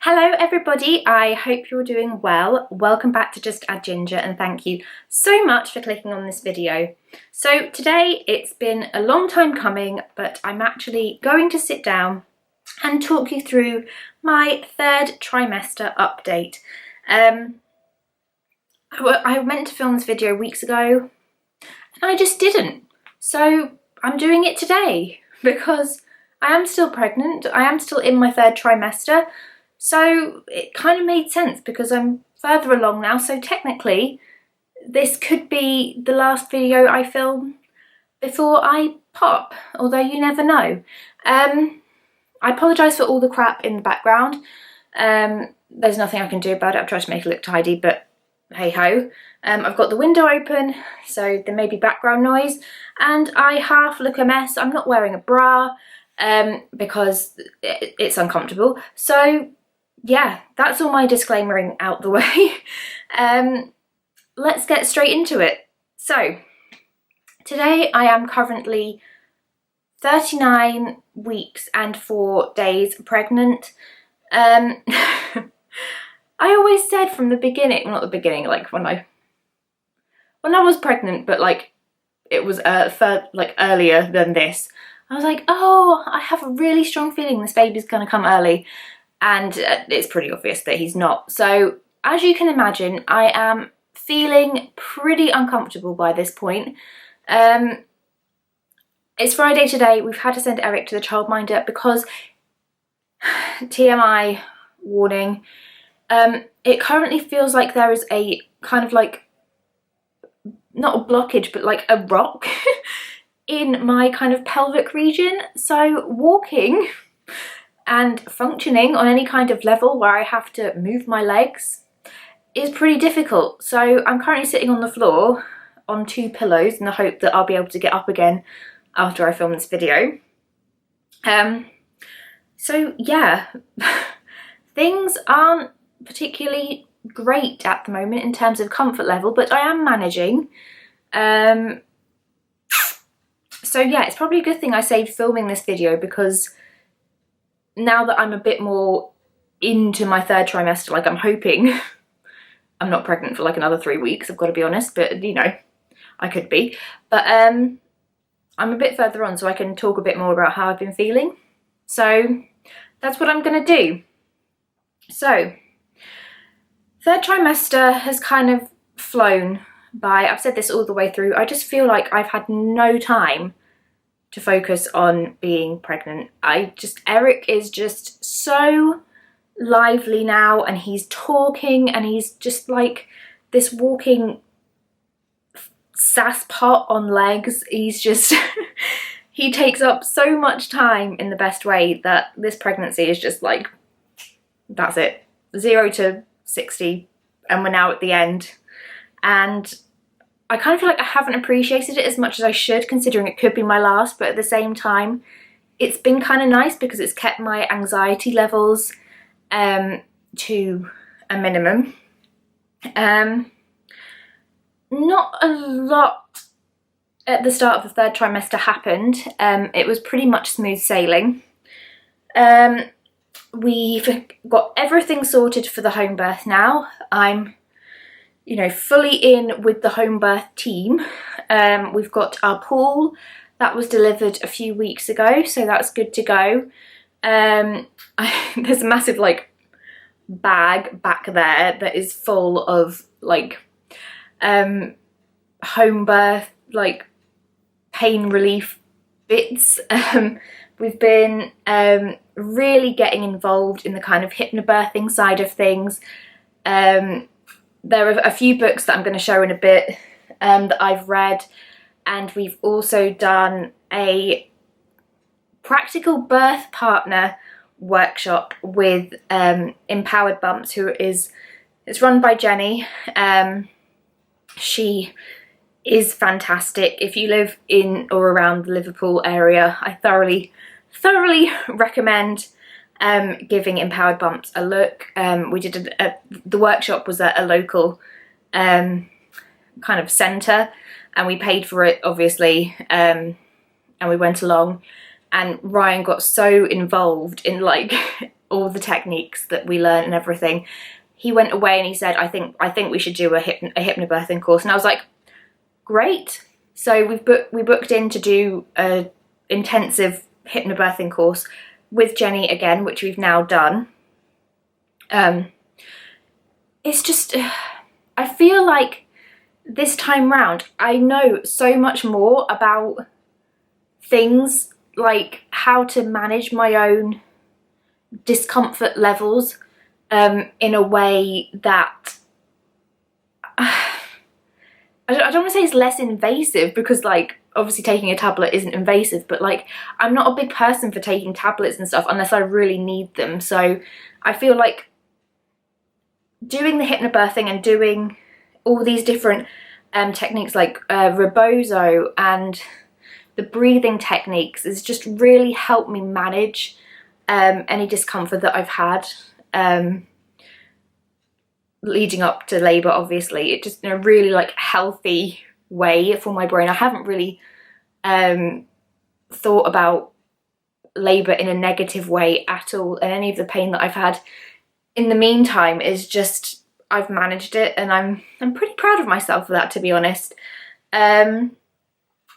Hello everybody, I hope you're doing well. Welcome back to Just Add Ginger and thank you so much for clicking on this video. So today it's been a long time coming, but I'm actually going to sit down and talk you through my third trimester update. I meant to film this video weeks ago and I just didn't. So I'm doing it today because I am still pregnant, I am still in my third trimester. So it kind of made sense because I'm further along now, so technically this could be the last video I film before I pop, although you never know. I apologise for all the crap in the background. There's nothing I can do about it. I've tried to make it look tidy, but hey ho. I've got the window open, so there may be background noise, and I half look a mess. I'm not wearing a bra because it's uncomfortable. So yeah, that's all my disclaimering out the way. Let's get straight into it. So today I am currently 39 weeks and 4 days pregnant. I always said from the beginning, not the beginning, like when I was pregnant, but like it was earlier than this. I was like, oh, I have a really strong feeling this baby's gonna come early. And it's pretty obvious that he's not. So as you can imagine, I am feeling pretty uncomfortable by this point. It's Friday today. We've had to send Eric to the childminder because, TMI warning, it currently feels like there is a kind of like, not a blockage, but like a rock in my kind of pelvic region. So walking and functioning on any kind of level where I have to move my legs is pretty difficult. So I'm currently sitting on the floor on 2 pillows in the hope that I'll be able to get up again after I film this video. So yeah, things aren't particularly great at the moment in terms of comfort level, but I am managing. So yeah, it's probably a good thing I saved filming this video because now that I'm a bit more into my third trimester, like I'm hoping I'm not pregnant for like another 3 weeks, I've got to be honest, but you know, I could be. But I'm a bit further on so I can talk a bit more about how I've been feeling. So that's what I'm gonna do. So, third trimester has kind of flown by. I've said this all the way through. I just feel like I've had no time to focus on being pregnant. Eric is just so lively now, and he's talking and he's just like this walking sass pot on legs. He's just, he takes up so much time in the best way that this pregnancy is just like, that's it. 0 to 60 and we're now at the end. And I kind of feel like I haven't appreciated it as much as I should, considering it could be my last, but at the same time, it's been kind of nice because it's kept my anxiety levels to a minimum. Not a lot at the start of the third trimester happened. It was pretty much smooth sailing. We've got everything sorted for the home birth now. I'm fully in with the home birth team. We've got our pool that was delivered a few weeks ago, so that's good to go. There's a massive like bag back there that is full of like home birth like pain relief bits. We've been really getting involved in the kind of hypnobirthing side of things. There are a few books that I'm going to show in a bit that I've read, and we've also done a practical birth partner workshop with Empowered Bumps, it's run by Jenny. She is fantastic. If you live in or around the Liverpool area, I thoroughly recommend giving Empowered Bumps a look. We did the workshop was at a local kind of centre, and we paid for it obviously, and we went along, and Ryan got so involved in like all the techniques that we learned and everything, he went away and he said, I think we should do a hypnobirthing course. And I was like, great. So we booked in to do a intensive hypnobirthing course with Jenny again, which we've now done. It's just, I feel like this time round I know so much more about things, like how to manage my own discomfort levels in a way that I don't want to say it's less invasive, because like obviously taking a tablet isn't invasive, but like I'm not a big person for taking tablets and stuff unless I really need them. So I feel like doing the hypnobirthing and doing all these different techniques like rebozo and the breathing techniques has just really helped me manage any discomfort that I've had leading up to labour. Obviously, it just in a really like healthy way for my brain. I haven't really thought about labour in a negative way at all, and any of the pain that I've had in the meantime is just, I've managed it, and I'm pretty proud of myself for that, to be honest.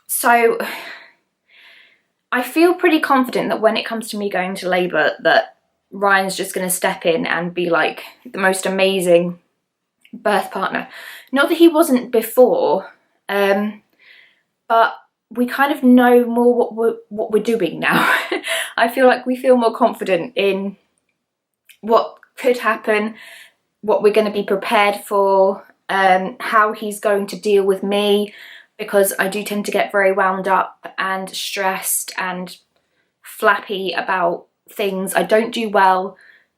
So I feel pretty confident that when it comes to me going to labour, that Ryan's just going to step in and be like the most amazing birth partner. Not that he wasn't before, but we kind of know more what we're doing now. I feel like we feel more confident in what could happen, what we're going to be prepared for, how he's going to deal with me, because I do tend to get very wound up and stressed and flappy about things. I don't do well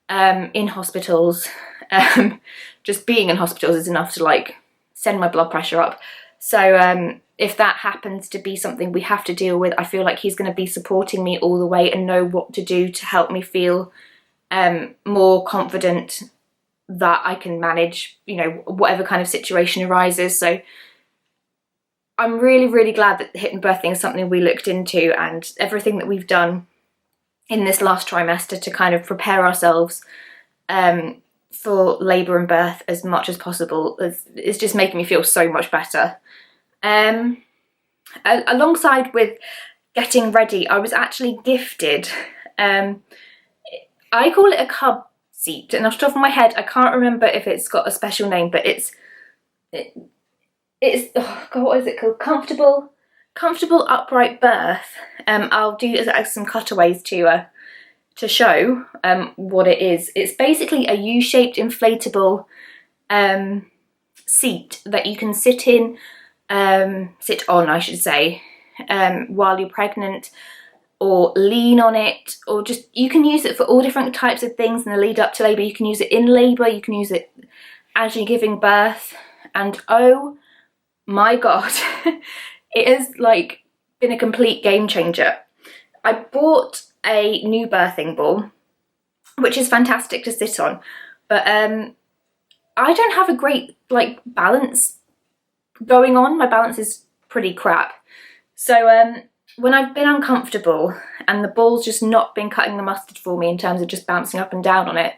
in hospitals. Just being in hospitals is enough to like send my blood pressure up. So if that happens to be something we have to deal with, I feel like he's going to be supporting me all the way and know what to do to help me feel more confident that I can manage, you know, whatever kind of situation arises. So I'm really, really glad that hypnobirthing is something we looked into, and everything that we've done in this last trimester to kind of prepare ourselves for labour and birth as much as possible is just making me feel so much better. Alongside with getting ready, I was actually gifted, I call it a Cub Seat, and off the top of my head I can't remember if it's got a special name, but it's oh god, what is it called? Comfortable upright birth. I'll do some cutaways to show what it is. It's basically a U-shaped inflatable seat that you can sit on, I should say, while you're pregnant, or lean on it, or just, you can use it for all different types of things in the lead up to labour. You can use it in labour, you can use it as you're giving birth, and oh my god, it has like been a complete game changer. I bought a new birthing ball, which is fantastic to sit on, but I don't have a great like balance going on. My balance is pretty crap. So when I've been uncomfortable and the ball's just not been cutting the mustard for me in terms of just bouncing up and down on it,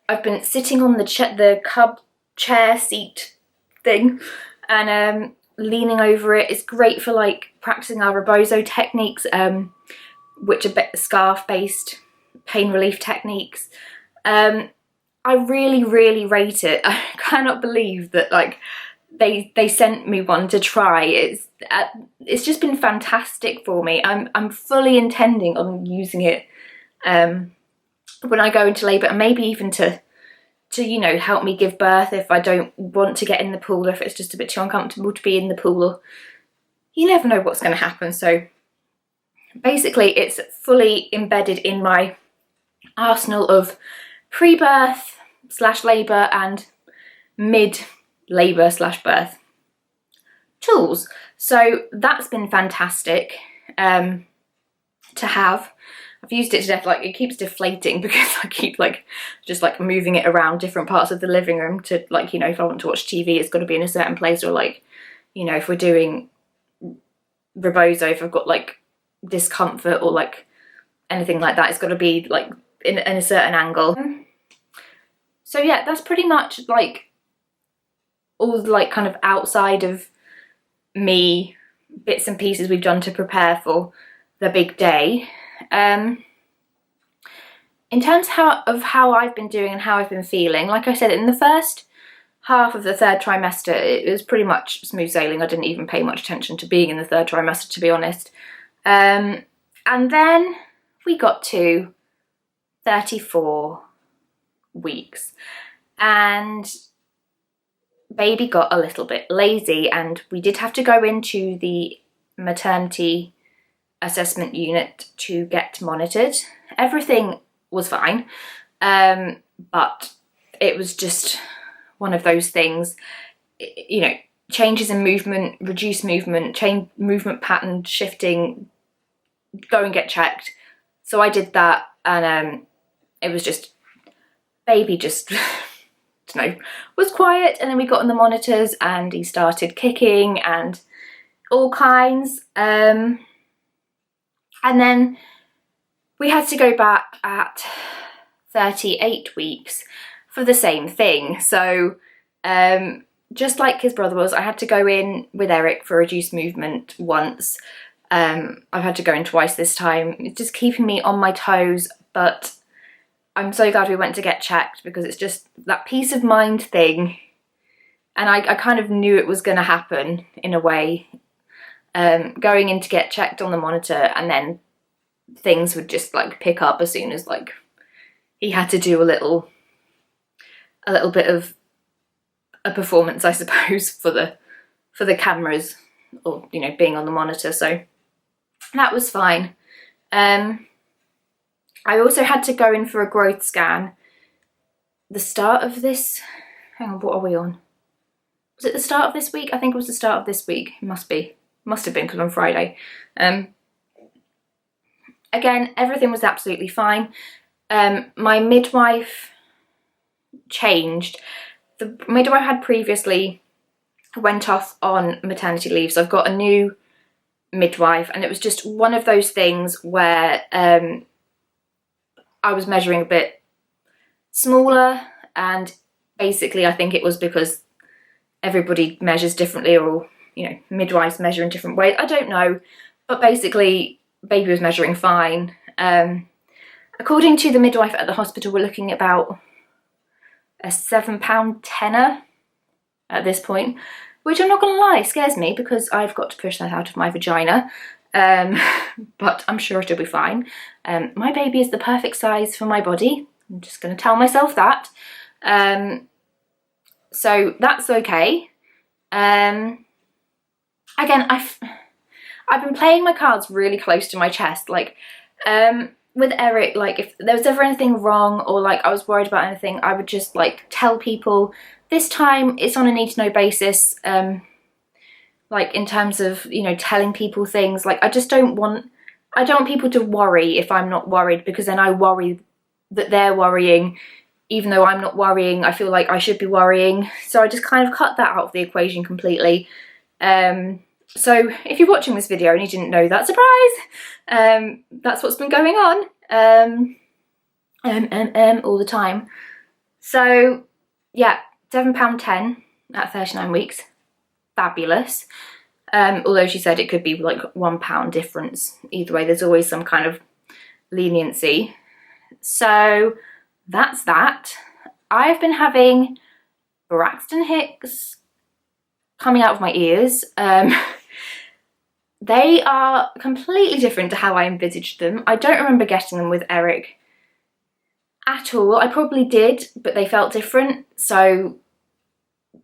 I've been sitting on the Cub chair seat thing and leaning over it. It's great for like practicing our rebozo techniques, which are scarf-based pain relief techniques. I really, really rate it. I cannot believe that like they sent me one to try. It's just been fantastic for me. I'm fully intending on using it when I go into labour, and maybe even to you know, help me give birth if I don't want to get in the pool, or if it's just a bit too uncomfortable to be in the pool, or you never know what's going to happen. So basically it's fully embedded in my arsenal of pre-birth / labour and mid-labour / birth tools. So that's been fantastic to have. I've used it to death. Like, it keeps deflating because I keep like just like moving it around different parts of the living room to, like, you know, if I want to watch TV it's got to be in a certain place, or like, you know, if we're doing rebozo, if I've got like discomfort or like anything like that, it's got to be like in a certain angle. So yeah, that's pretty much like all like kind of outside of me bits and pieces we've done to prepare for the big day. In terms of how I've been doing and how I've been feeling, like I said, in the first half of the third trimester, it was pretty much smooth sailing. I didn't even pay much attention to being in the third trimester, to be honest. And then we got to 34 weeks and baby got a little bit lazy, and we did have to go into the maternity assessment unit to get monitored. Everything was fine, but it was just one of those things, you know, changes in movement, reduced movement, change movement pattern shifting, go and get checked. So I did that, and it was just, baby just was quiet, and then we got on the monitors and he started kicking and all kinds, and then we had to go back at 38 weeks for the same thing. So just like his brother was, I had to go in with Eric for reduced movement once. I've had to go in twice this time. It's just keeping me on my toes, but I'm so glad we went to get checked, because it's just that peace of mind thing. And I kind of knew it was going to happen in a way, going in to get checked on the monitor, and then things would just like pick up as soon as like he had to do a little bit of a performance, I suppose, for the cameras, or, you know, being on the monitor. So that was fine. I also had to go in for a growth scan. The start of this, hang on, what are we on? Was it the start of this week? I think it was the start of this week. It must have been, because on Friday. Again, everything was absolutely fine. My midwife changed. The midwife I had previously went off on maternity leave, so I've got a new midwife, and it was just one of those things where I was measuring a bit smaller, and basically I think it was because everybody measures differently, or, you know, midwives measure in different ways. I don't know, but basically baby was measuring fine. According to the midwife at the hospital, we're looking at about a £7 tenner at this point, which I'm not gonna lie, scares me, because I've got to push that out of my vagina. But I'm sure it'll be fine. My baby is the perfect size for my body. I'm just going to tell myself that. So that's okay. Again, I've been playing my cards really close to my chest. Like, with Eric, like, if there was ever anything wrong, or like I was worried about anything, I would just like tell people. This time it's on a need-to-know basis. Like, in terms of, you know, telling people things, like I don't want people to worry if I'm not worried, because then I worry that they're worrying, even though I'm not worrying. I feel like I should be worrying, so I just kind of cut that out of the equation completely. So if you're watching this video and you didn't know that, surprise! That's what's been going on all the time. So yeah, £7.10 at 39 weeks. Fabulous. Although she said it could be like £1 difference. Either way, there's always some kind of leniency. So that's that. I've been having Braxton Hicks coming out of my ears. They are completely different to how I envisaged them. I don't remember getting them with Eric at all. I probably did, but they felt different. So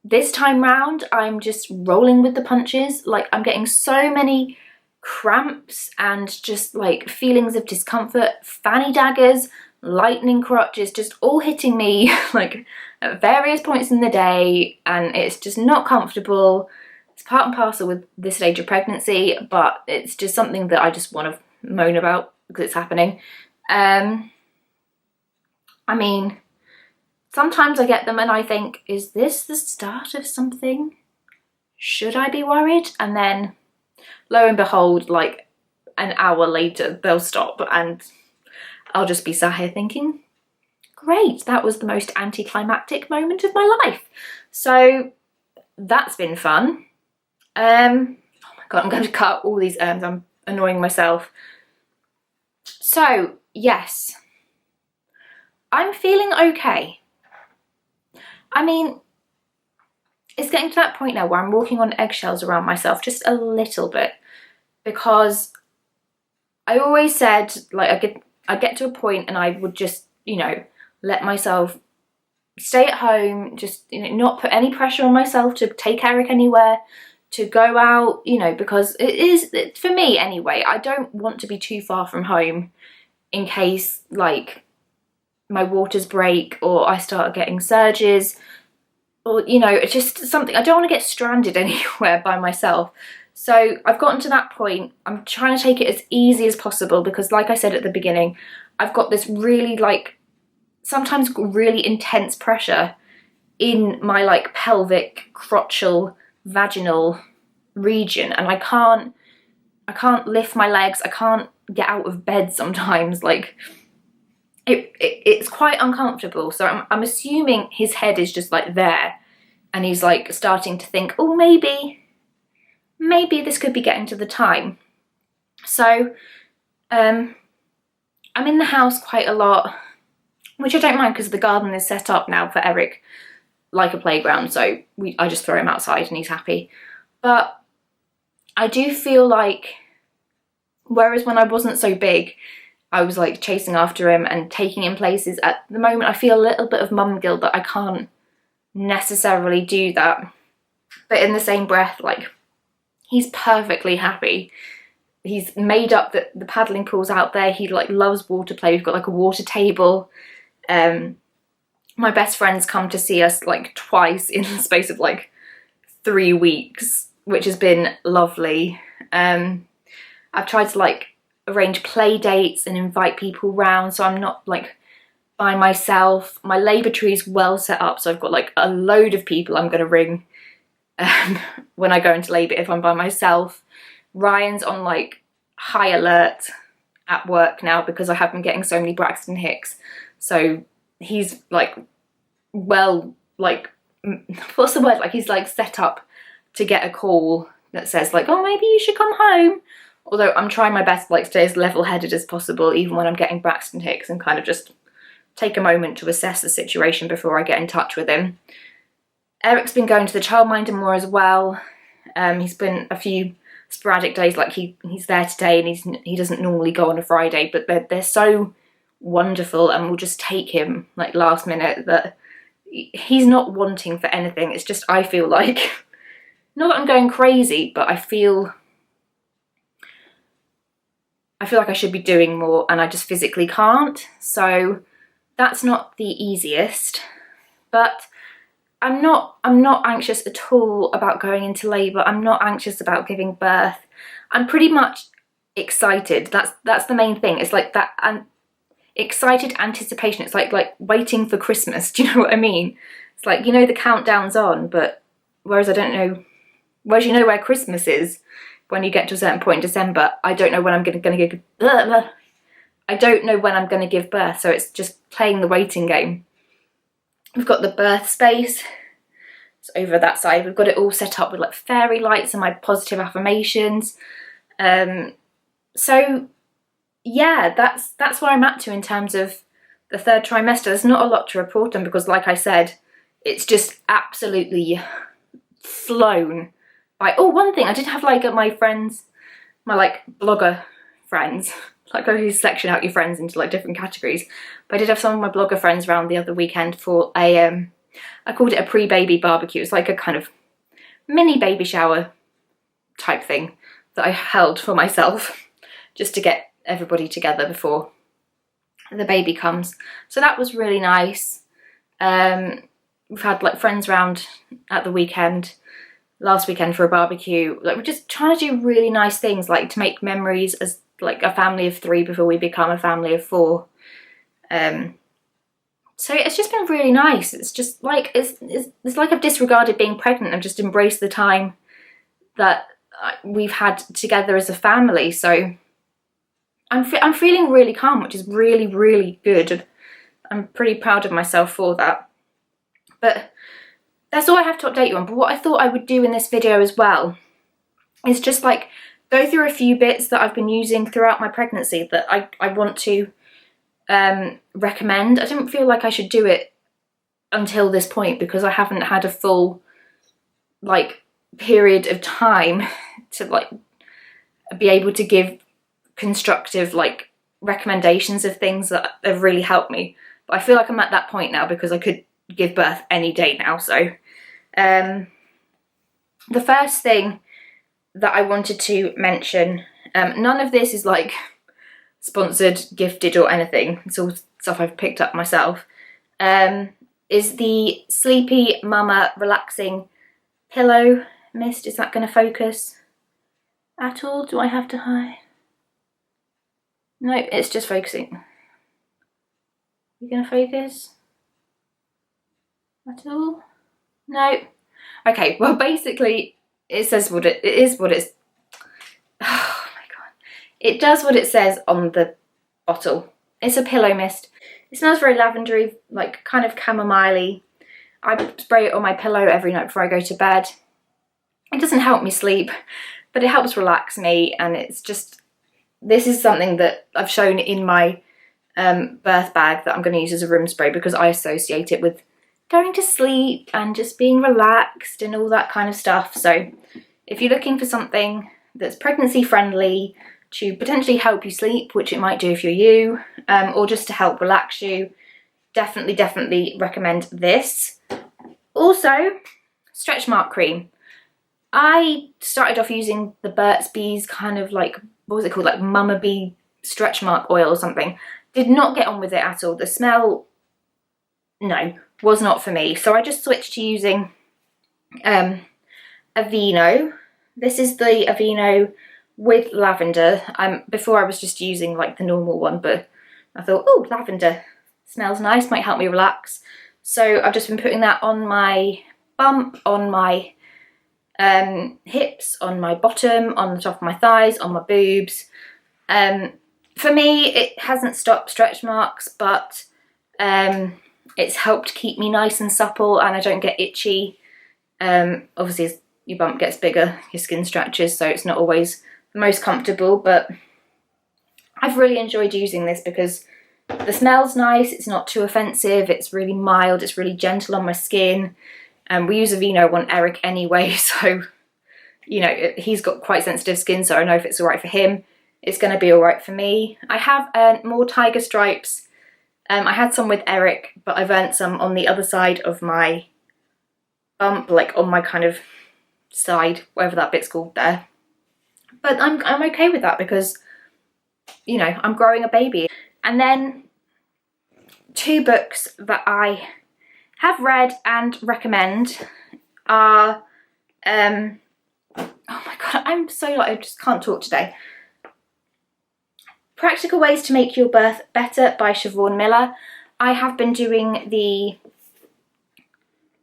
this time round, I'm just rolling with the punches. Like, I'm getting so many cramps and just like feelings of discomfort, fanny daggers, lightning crotches, just all hitting me like at various points in the day, and it's just not comfortable. It's part and parcel with this stage of pregnancy, but it's just something that I just want to moan about because it's happening. I mean, sometimes I get them and I think, is this the start of something? Should I be worried? And then lo and behold, like an hour later, they'll stop and I'll just be sat here thinking, great, that was the most anticlimactic moment of my life. So that's been fun. Oh my god, I'm going to cut all these I'm annoying myself. So yes, I'm feeling okay. I mean, it's getting to that point now where I'm walking on eggshells around myself just a little bit, because I always said, like, I get to a point and I would just, you know, let myself stay at home, just, you know, not put any pressure on myself to take Eric anywhere, to go out, you know, because it is, for me anyway, I don't want to be too far from home in case, like, my waters break or I start getting surges, or, you know, it's just something, I don't want to get stranded anywhere by myself. So I've gotten to that point. I'm trying to take it as easy as possible because, like I said at the beginning, I've got this really, like, sometimes really intense pressure in my, like, pelvic, crotchal, vaginal region, and I can't lift my legs, I can't get out of bed sometimes, like, it's quite uncomfortable. So I'm assuming his head is just, like, there, and he's, like, starting to think, oh, maybe this could be getting to the time. So I'm in the house quite a lot, which I don't mind because the garden is set up now for Eric like a playground, so I just throw him outside and he's happy. But I do feel like, whereas when I wasn't so big, I was, like, chasing after him and taking him places, at the moment I feel a little bit of mum guilt that I can't necessarily do that. But in the same breath, like, he's perfectly happy. He's made up that the paddling pool's out there. He, like, loves water play. We've got, like, a water table. My best friend's come to see us, like, twice in the space of, like, 3 weeks, which has been lovely. I've tried to, like, arrange play dates and invite people round so I'm not, like, by myself. My labour tree is well set up, so I've got, like, a load of people I'm going to ring when I go into labour if I'm by myself. Ryan's on, like, high alert at work now because I have been getting so many Braxton Hicks, so he's, like, well, like, what's the word, like, he's, like, set up to get a call that says, like, oh, maybe you should come home. Although I'm trying my best to, like, stay as level-headed as possible even when I'm getting Braxton Hicks, and kind of just take a moment to assess the situation before I get in touch with him. Eric's been going to the childminder more as well. He's been a few sporadic days, like he's there today, and he doesn't normally go on a Friday, but they're so wonderful, and we'll just take him, like, last minute, that he's not wanting for anything. It's just, I feel like, not that I'm going crazy, but I feel like I should be doing more and I just physically can't. So that's not the easiest, but I'm not anxious at all about going into labour. I'm not anxious about giving birth. I'm pretty much excited. That's the main thing. It's like that excited anticipation. It's like waiting for Christmas. Do you know what I mean? It's like, you know, the countdown's on, but whereas I don't know, whereas you know where Christmas is when you get to a certain point in December, I don't know when I'm going to give. I don't know when I'm going to give birth, so it's just playing the waiting game. We've got the birth space. It's over that side. We've got it all set up with, like, fairy lights and my positive affirmations. So yeah, that's where I'm at to in terms of the third trimester. There's not a lot to report on because, like I said, it's just absolutely flown by. Oh, one thing, I did have, like, my friends, my, like, blogger friends, like, I always section out your friends into, like, different categories, but I did have some of my blogger friends around the other weekend for a I called it a pre-baby barbecue. It's like a kind of mini baby shower type thing that I held for myself just to get everybody together before the baby comes. So that was really nice. We've had, like, friends round at the weekend, last weekend, for a barbecue. Like, we're just trying to do really nice things, like, to make memories as, like, a family of 3 before we become a family of 4. So it's just been really nice. It's just like, it's like I've disregarded being pregnant and just embraced the time that we've had together as a family. So I'm feeling really calm, which is really, really good. I'm pretty proud of myself for that. But that's all I have to update you on. But what I thought I would do in this video as well is just like go through a few bits that I've been using throughout my pregnancy that I want to recommend. I don't feel like I should do it until this point because I haven't had a full like period of time to like be able to give constructive like recommendations of things that have really helped me. But I feel like I'm at that point now because I could give birth any day now. So the first thing that I wanted to mention, none of this is like sponsored, gifted or anything, it's all stuff I've picked up myself, is the Sleepy Mama Relaxing Pillow Mist. Is that going to focus at all? Do I have to hide? No, it's just focusing. You going to focus at all? No. Okay, well basically it says what it is, what it's, oh my god. It does what it says on the bottle. It's a pillow mist. It smells very lavendery, like kind of chamomile-y. I spray it on my pillow every night before I go to bed. It doesn't help me sleep, but it helps relax me, and it's just, this is something that I've shown in my birth bag that I'm going to use as a room spray because I associate it with going to sleep and just being relaxed and all that kind of stuff. So if you're looking for something that's pregnancy friendly to potentially help you sleep, which it might do if you're you, or just to help relax you, definitely recommend this. Also, stretch mark cream. I started off using the Burt's Bees kind of like, what was it called, like Mama Bee stretch mark oil or something. Did not get on with it at all. The smell, no, was not for me. So I just switched to using Aveeno. This is the Aveeno with lavender. Before I was just using like the normal one, but I thought, oh, lavender smells nice, might help me relax. So I've just been putting that on my bump, on my hips, on my bottom, on the top of my thighs, on my boobs. For me, it hasn't stopped stretch marks, but it's helped keep me nice and supple and I don't get itchy. Obviously, as your bump gets bigger, your skin stretches, so it's not always the most comfortable, but I've really enjoyed using this because the smell's nice, it's not too offensive, it's really mild, it's really gentle on my skin. We use Aveeno on Eric anyway, so, you know, he's got quite sensitive skin, so I know if it's alright for him, it's going to be alright for me. I have more tiger stripes. I had some with Eric, but I've earned some on the other side of my bump, like on my kind of side, whatever that bit's called there. But I'm okay with that because, you know, I'm growing a baby. And then two books that I have read and recommend are, oh my god, I'm so like, I just can't talk today. Practical Ways to Make Your Birth Better by Siobhan Miller. I have been doing the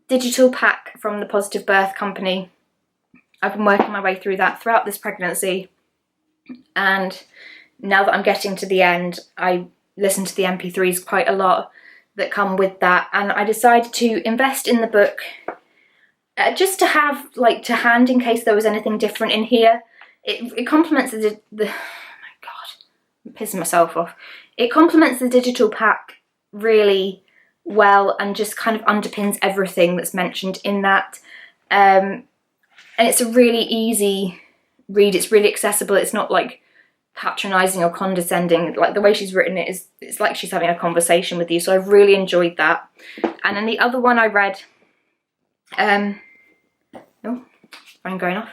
digital pack from the Positive Birth Company. I've been working my way through that throughout this pregnancy, and now that I'm getting to the end, I listen to the MP3s quite a lot that come with that, and I decided to invest in the book just to have like to hand in case there was anything different in here. It complements the oh my god, I'm pissing myself off. It complements the digital pack really well and just kind of underpins everything that's mentioned in that. And it's a really easy read, it's really accessible, it's not like patronising or condescending. Like the way she's written it is, it's like she's having a conversation with you, so I've really enjoyed that. And then the other one I read, oh, phone going off.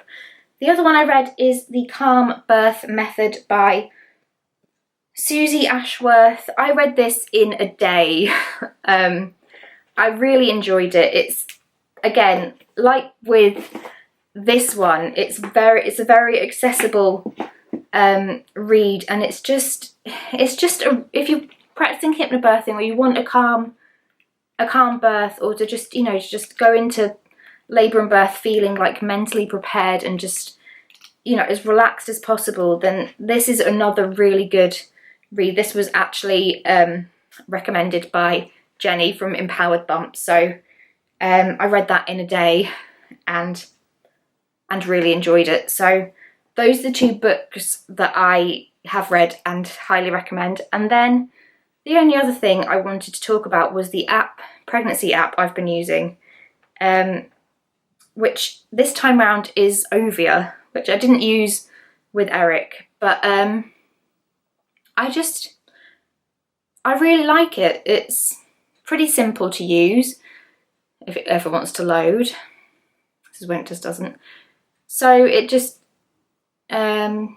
The other one I read is The Calm Birth Method by Susie Ashworth. I read this in a day. I really enjoyed it. It's, again, like with this one, it's a very accessible read, and it's just if you're practicing hypnobirthing or you want a calm birth, or to just, you know, just go into labour and birth feeling like mentally prepared and just you know, as relaxed as possible, then this is another really good read. This was actually recommended by Jenny from Empowered Bumps, so I read that in a day and really enjoyed it. So those are the two books that I have read and highly recommend. And then the only other thing I wanted to talk about was the pregnancy app I've been using, which this time round is Ovia, which I didn't use with Eric, but I really like it. It's pretty simple to use if it ever wants to load. This is when it just doesn't. So it just has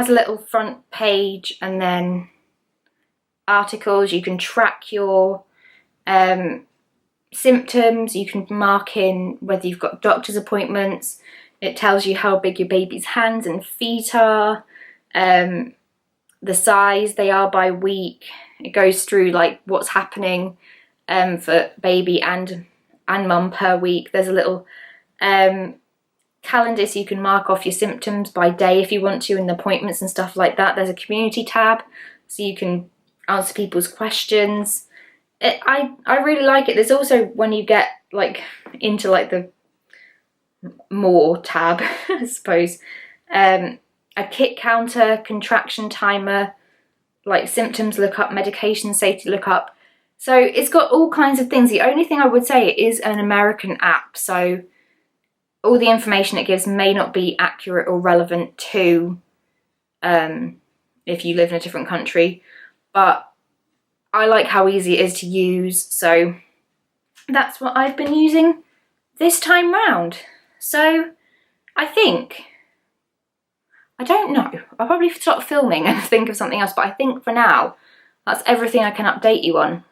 a little front page and then articles. You can track your symptoms, you can mark in whether you've got doctor's appointments. It tells you how big your baby's hands and feet are, the size they are by week. It goes through like what's happening for baby and mum per week. There's a little calendar so you can mark off your symptoms by day if you want to, and appointments and stuff like that. There's a community tab so you can answer people's questions. I really like it. There's also, when you get like into like the more tab, I suppose, a kit counter, contraction timer, like symptoms lookup, medication safety lookup. So it's got all kinds of things. The only thing I would say, it is an American app, so all the information it gives may not be accurate or relevant to if you live in a different country, but I like how easy it is to use, so that's what I've been using this time round. So I don't know, I'll probably stop filming and think of something else, but I think for now that's everything I can update you on.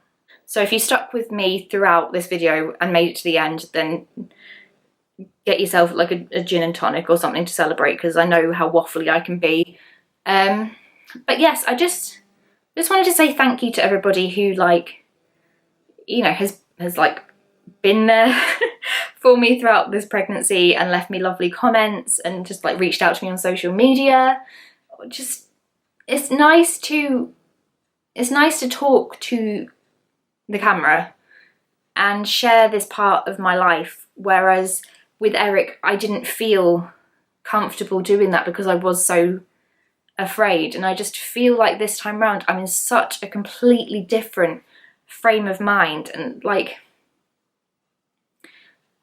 So if you stuck with me throughout this video and made it to the end, then get yourself like a gin and tonic or something to celebrate, because I know how waffly I can be. But yes, I just wanted to say thank you to everybody who, like, you know, has like been there for me throughout this pregnancy and left me lovely comments and just like reached out to me on social media. Just, it's nice to talk to the camera and share this part of my life, whereas with Eric I didn't feel comfortable doing that because I was so afraid. And I just feel like this time round I'm in such a completely different frame of mind, and like,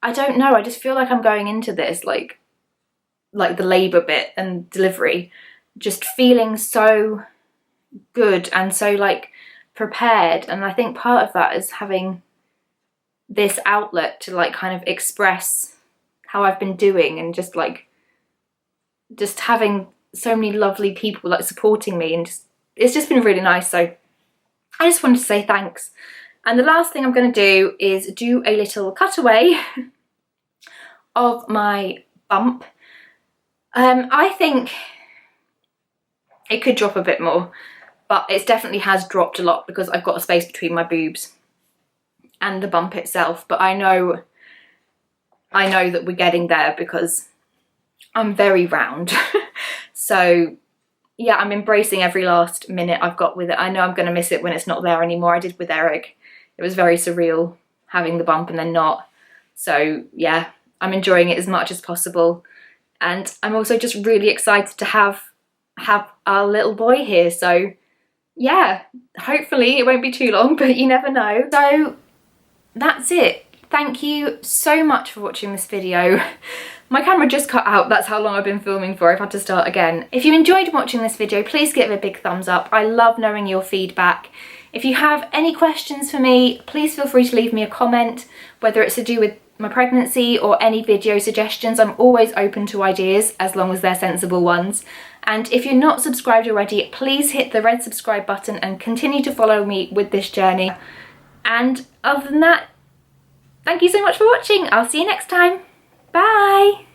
I don't know, I just feel like I'm going into this like the labour bit and delivery just feeling so good and so like prepared. And I think part of that is having this outlet to like kind of express how I've been doing, and just having so many lovely people like supporting me, and it's just been really nice. So I just wanted to say thanks. And the last thing I'm going to do is do a little cutaway of my bump. I think it could drop a bit more, but it definitely has dropped a lot because I've got a space between my boobs and the bump itself. But I know that we're getting there because I'm very round. So yeah, I'm embracing every last minute I've got with it. I know I'm going to miss it when it's not there anymore. I did with Eric. It was very surreal having the bump and then not. So yeah, I'm enjoying it as much as possible. And I'm also just really excited to have our little boy here. So yeah, hopefully it won't be too long, but you never know. So that's it. Thank you so much for watching this video. My camera just cut out, that's how long I've been filming for. I've had to start again. If you enjoyed watching this video, please give it a big thumbs up. I love knowing your feedback. If you have any questions for me, please feel free to leave me a comment, whether it's to do with my pregnancy or any video suggestions. I'm always open to ideas as long as they're sensible ones. And if you're not subscribed already, please hit the red subscribe button and continue to follow me with this journey. And other than that, thank you so much for watching. I'll see you next time. Bye!